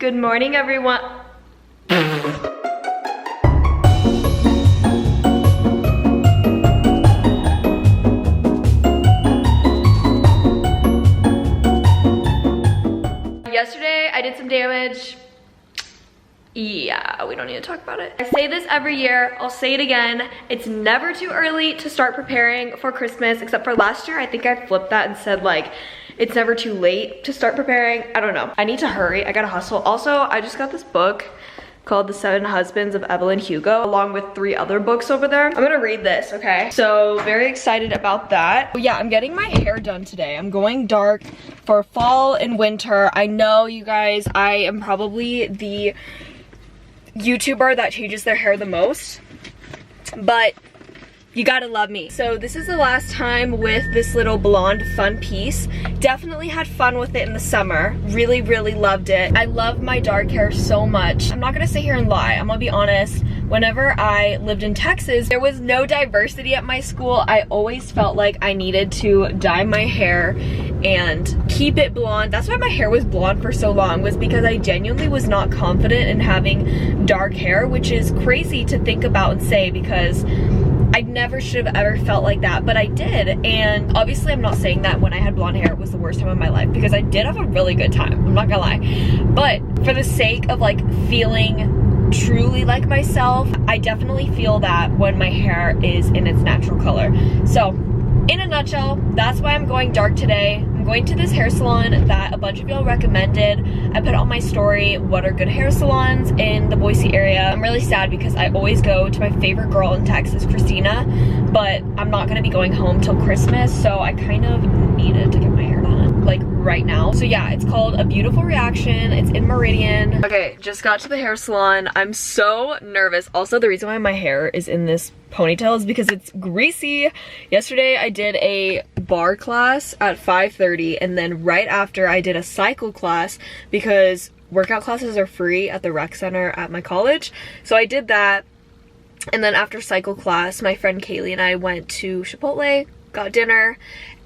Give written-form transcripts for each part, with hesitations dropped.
Good morning, everyone. Yesterday, I did some damage. Yeah, we don't need to talk about it. I say this every year, I'll say it again. It's never too early to start preparing for Christmas, except for last year. I think I flipped that and said like, it's never too late to start preparing. I don't know. I need to hurry, I gotta hustle. Also, I just got this book called The 7 Husbands of Evelyn Hugo, along with 3 other books over there. I'm gonna read this, okay? So very excited about that. But yeah, I'm getting my hair done today. I'm going dark for fall and winter. I know, you guys, I am probably the YouTuber that changes their hair the most, but you gotta love me. So this is the last time with this little blonde fun piece. Definitely had fun with it in the summer. Really, really loved it. I love my dark hair so much. I'm not gonna sit here and lie. I'm gonna be honest. Whenever I lived in Texas, there was no diversity at my school. I always felt like I needed to dye my hair and keep it blonde. That's why my hair was blonde for so long, was because I genuinely was not confident in having dark hair, which is crazy to think about and say because I never should have ever felt like that, but I did. And obviously I'm not saying that when I had blonde hair it was the worst time of my life, because I did have a really good time, I'm not gonna lie. But for the sake of like feeling truly like myself, I definitely feel that when my hair is in its natural color. So in a nutshell, that's why I'm going dark today. I'm going to this hair salon that a bunch of y'all recommended. I put on my story what are good hair salons in the Boise area. I'm really sad because I always go to my favorite girl in Texas, Christina, but I'm not gonna be going home till Christmas, so I kind of needed to get my hair done like right now. So yeah, it's called A Beautiful Reaction. It's in Meridian. Okay, just got to the hair salon. I'm so nervous. Also, the reason why my hair is in this ponytail is because it's greasy. Yesterday I did a bar class at 5:30, and then right after I did a cycle class because workout classes are free at the rec center at my college. So I did that, and then after cycle class my friend Kaylee and I went to Chipotle, got dinner,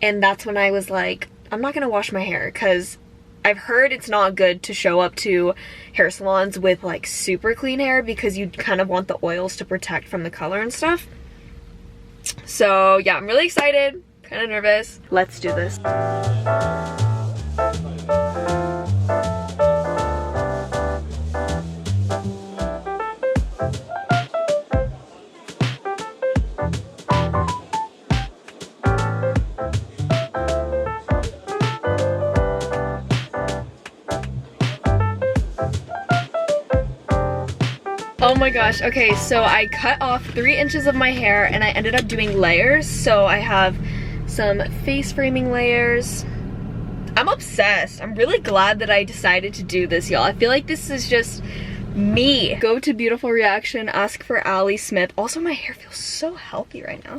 and that's when I was like, I'm not gonna wash my hair because I've heard it's not good to show up to hair salons with like super clean hair because you kind of want the oils to protect from the color and stuff. So yeah, I'm really excited, kind of nervous. Let's do this. Oh my gosh, okay, so I cut off 3 inches of my hair and I ended up doing layers. So I have some face framing layers. I'm obsessed. I'm really glad that I decided to do this, y'all. I feel like this is just me. Go to Beautiful Reaction, ask for Allie Smith. Also, my hair feels so healthy right now.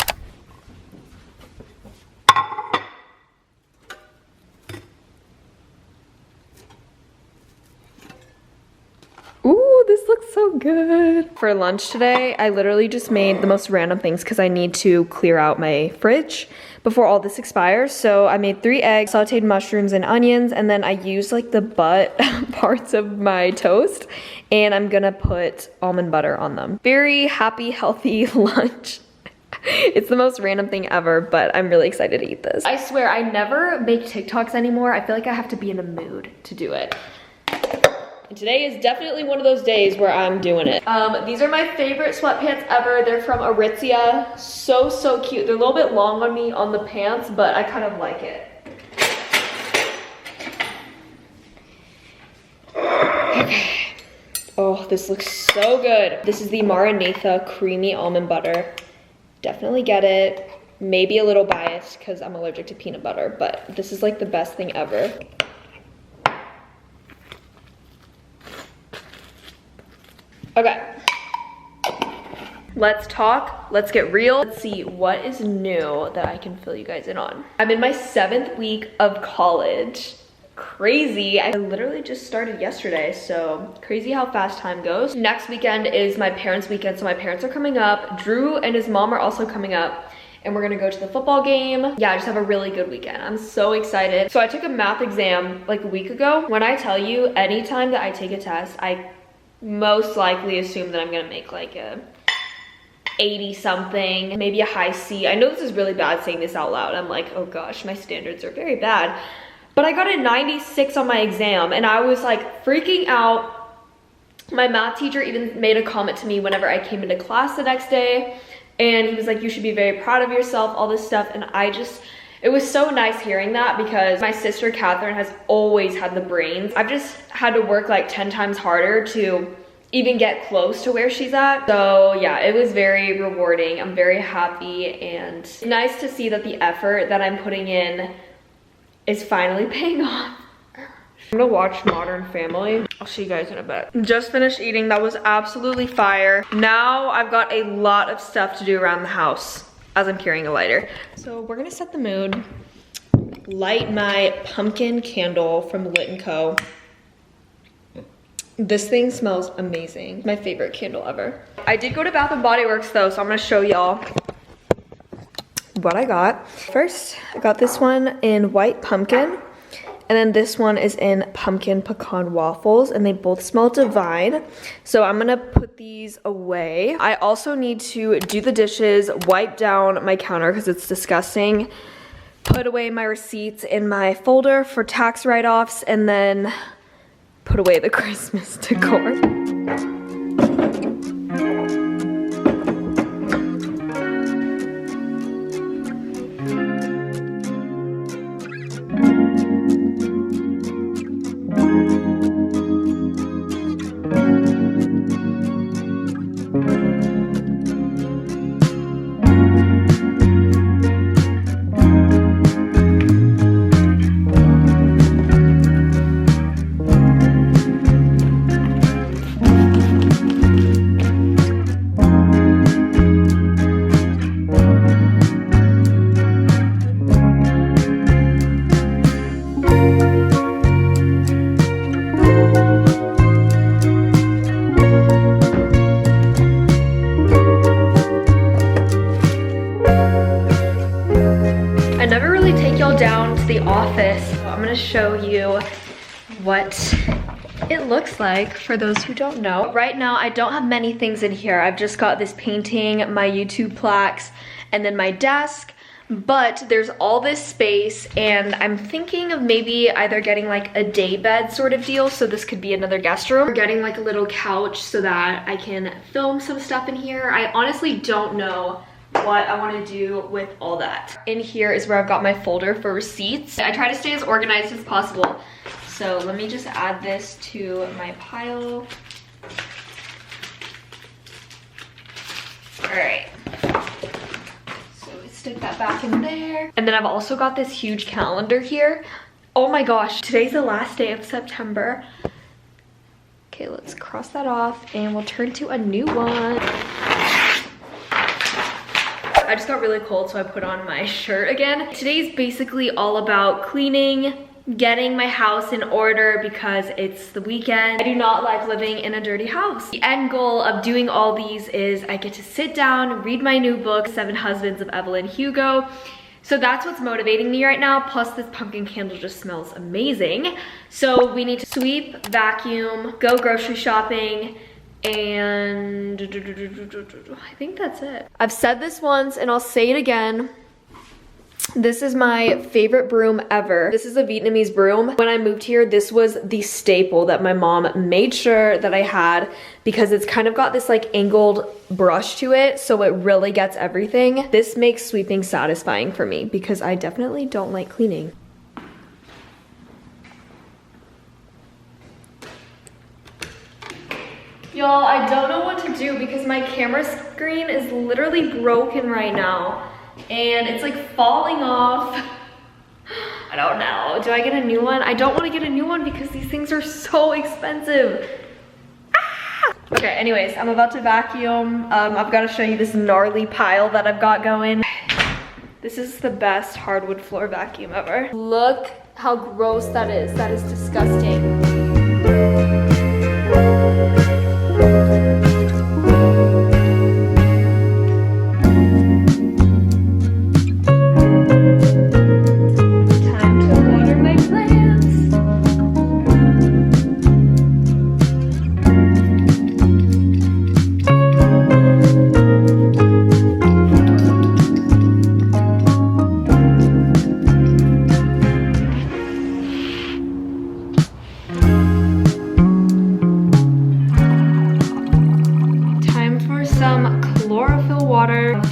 Ooh, this looks so good. For lunch today, I literally just made the most random things because I need to clear out my fridge before all this expires. So I made 3 eggs, sauteed mushrooms and onions, and then I used like the butt parts of my toast, and I'm gonna put almond butter on them. Very happy, healthy lunch. It's the most random thing ever, but I'm really excited to eat this. I swear, I never make TikToks anymore. I feel like I have to be in a mood to do it. And today is definitely one of those days where I'm doing it. These are my favorite sweatpants ever. They're from Aritzia. So, so cute. They're a little bit long on me on the pants, but I kind of like it. Okay. Oh, this looks so good. This is the Maranatha Creamy Almond Butter. Definitely get it. Maybe a little biased because I'm allergic to peanut butter, but this is like the best thing ever. Okay, let's talk, let's get real. Let's see what is new that I can fill you guys in on. I'm in my 7th week of college. Crazy, I literally just started yesterday, so crazy how fast time goes. Next weekend is my parents' weekend, so my parents are coming up. Drew and his mom are also coming up. and we're gonna go to the football game. Yeah, I just have a really good weekend. I'm so excited. So I took a math exam like a week ago. When I tell you, anytime that I take a test, I most likely assume that I'm gonna make like a 80 something, maybe a high C. I know this is really bad saying this out loud. I'm like, oh gosh, my standards are very bad. But I got a 96 on my exam and I was like freaking out. My math teacher even made a comment to me whenever I came into class the next day, and he was like, you should be very proud of yourself, all this stuff. And it was so nice hearing that, because my sister Catherine has always had the brains. I've just had to work like 10 times harder to even get close to where she's at. So yeah, it was very rewarding. I'm very happy, and it's nice to see that the effort that I'm putting in is finally paying off. I'm gonna watch Modern Family. I'll see you guys in a bit. Just finished eating. That was absolutely fire. Now I've got a lot of stuff to do around the house as I'm carrying a lighter. So we're gonna set the mood. Light my pumpkin candle from Lit & Co. This thing smells amazing. My favorite candle ever. I did go to Bath & Body Works though, so I'm gonna show y'all what I got. First, I got this one in white pumpkin, and then this one is in pumpkin pecan waffles, and they both smell divine. So I'm gonna put these away. I also need to do the dishes, wipe down my counter because it's disgusting, put away my receipts in my folder for tax write-offs, and then put away the Christmas decor. Down to the office. So I'm gonna show you what it looks like for those who don't know. Right now I don't have many things in here. I've just got this painting, my YouTube plaques, and then my desk, but there's all this space, and I'm thinking of maybe either getting like a day bed sort of deal, so this could be another guest room, or getting like a little couch so that I can film some stuff in here. I honestly don't know what I want to do with all that. In here is where I've got my folder for receipts. I try to stay as organized as possible. So let me just add this to my pile. All right. So we stick that back in there. And then I've also got this huge calendar here. Oh my gosh, today's the last day of September. Okay, let's cross that off and we'll turn to a new one. I just got really cold, so I put on my shirt again. Today's basically all about cleaning, getting my house in order because it's the weekend. I do not like living in a dirty house. The end goal of doing all these is I get to sit down, read my new book, 7 Husbands of Evelyn Hugo. So that's what's motivating me right now. Plus this pumpkin candle just smells amazing. So we need to sweep, vacuum, go grocery shopping, and I think that's it. I've said this once and I'll say it again. This is my favorite broom ever. This is a Vietnamese broom. When I moved here, this was the staple that my mom made sure that I had, because it's kind of got this like angled brush to it, so it really gets everything. This makes sweeping satisfying for me because I definitely don't like cleaning. Y'all, I don't know what to do because my camera screen is literally broken right now and it's like falling off. I don't know. Do I get a new one? I don't want to get a new one because these things are so expensive. Ah! Okay, anyways, I'm about to vacuum. I've got to show you this gnarly pile that I've got going. This is the best hardwood floor vacuum ever. Look how gross that is. That is disgusting.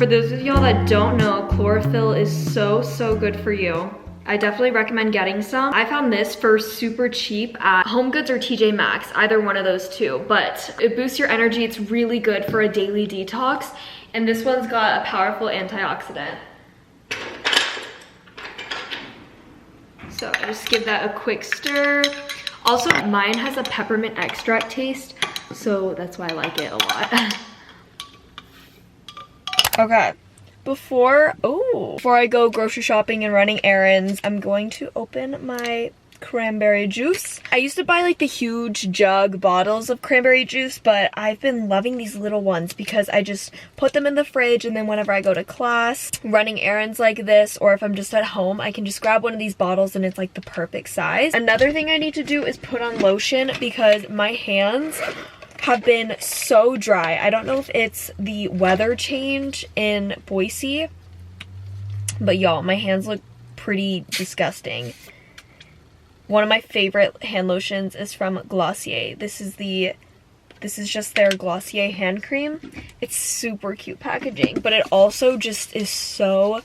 For those of y'all that don't know, chlorophyll is so good for you. I definitely recommend getting some. I found this for super cheap at Home Goods or TJ Maxx, either one of those two, but it boosts your energy. It's really good for a daily detox, and this one's got a powerful antioxidant. So I just give that a quick stir. Also, mine has a peppermint extract taste, so that's why I like it a lot. Okay. Before I go grocery shopping and running errands, I'm going to open my cranberry juice. I used to buy like the huge jug bottles of cranberry juice, but I've been loving these little ones because I just put them in the fridge, and then whenever I go to class, running errands like this, or if I'm just at home, I can just grab one of these bottles and it's like the perfect size. Another thing I need to do is put on lotion because my hands have been so dry. I don't know if it's the weather change in Boise, but y'all, my hands look pretty disgusting. One of my favorite hand lotions is from Glossier. This is just their Glossier hand cream. It's super cute packaging, but it also just is so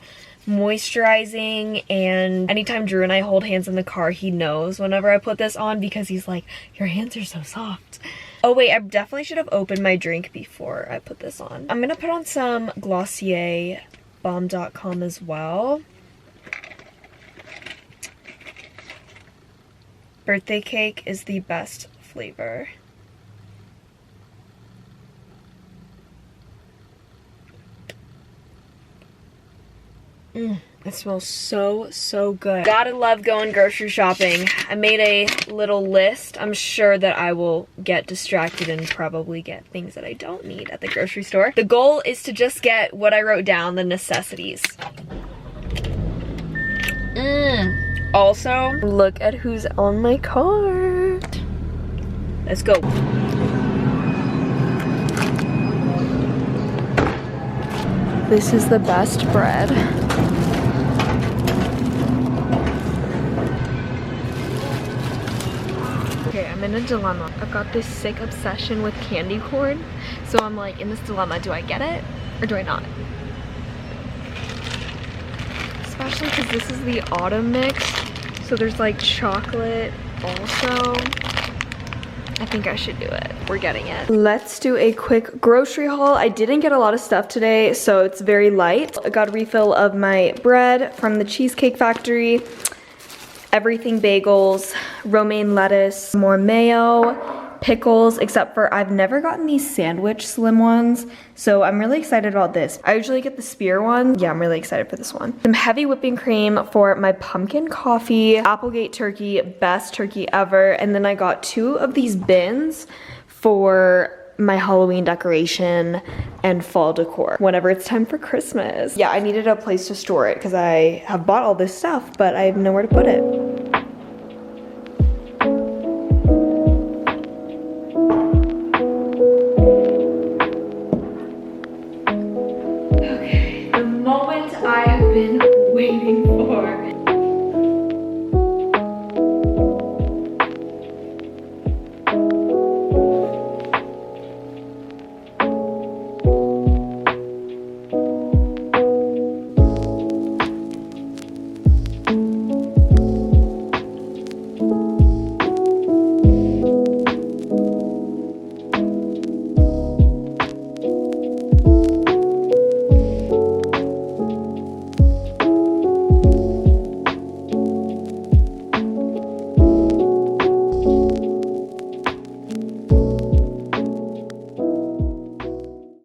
moisturizing, and anytime Drew and I hold hands in the car, he knows whenever I put this on because he's like, your hands are so soft. Oh wait, I definitely should have opened my drink before I put this on. I'm gonna put on some Glossier Balm.com as well. Birthday cake is the best flavor. It smells so good. Gotta love going grocery shopping. I made a little list. I'm sure that I will get distracted and probably get things that I don't need at the grocery store. The goal is to just get what I wrote down, the necessities. Also, look at who's on my car. Let's go. This is the best bread. Okay, I'm in a dilemma. I've got this sick obsession with candy corn. So I'm like in this dilemma. Do I get it or do I not? Especially because this is the autumn mix. So there's like chocolate also. I think I should do it. We're getting it. Let's do a quick grocery haul. I didn't get a lot of stuff today, so it's very light. I got a refill of my bread from the Cheesecake Factory, everything bagels, romaine lettuce, more mayo, pickles, except for I've never gotten these sandwich slim ones, so I'm really excited about this. I usually get the spear one. Yeah, I'm really excited for this one. Some heavy whipping cream for my pumpkin coffee, Applegate turkey, best turkey ever, and then I got 2 of these bins for my Halloween decoration and fall decor whenever it's time for Christmas. Yeah, I needed a place to store it because I have bought all this stuff, but I have nowhere to put it.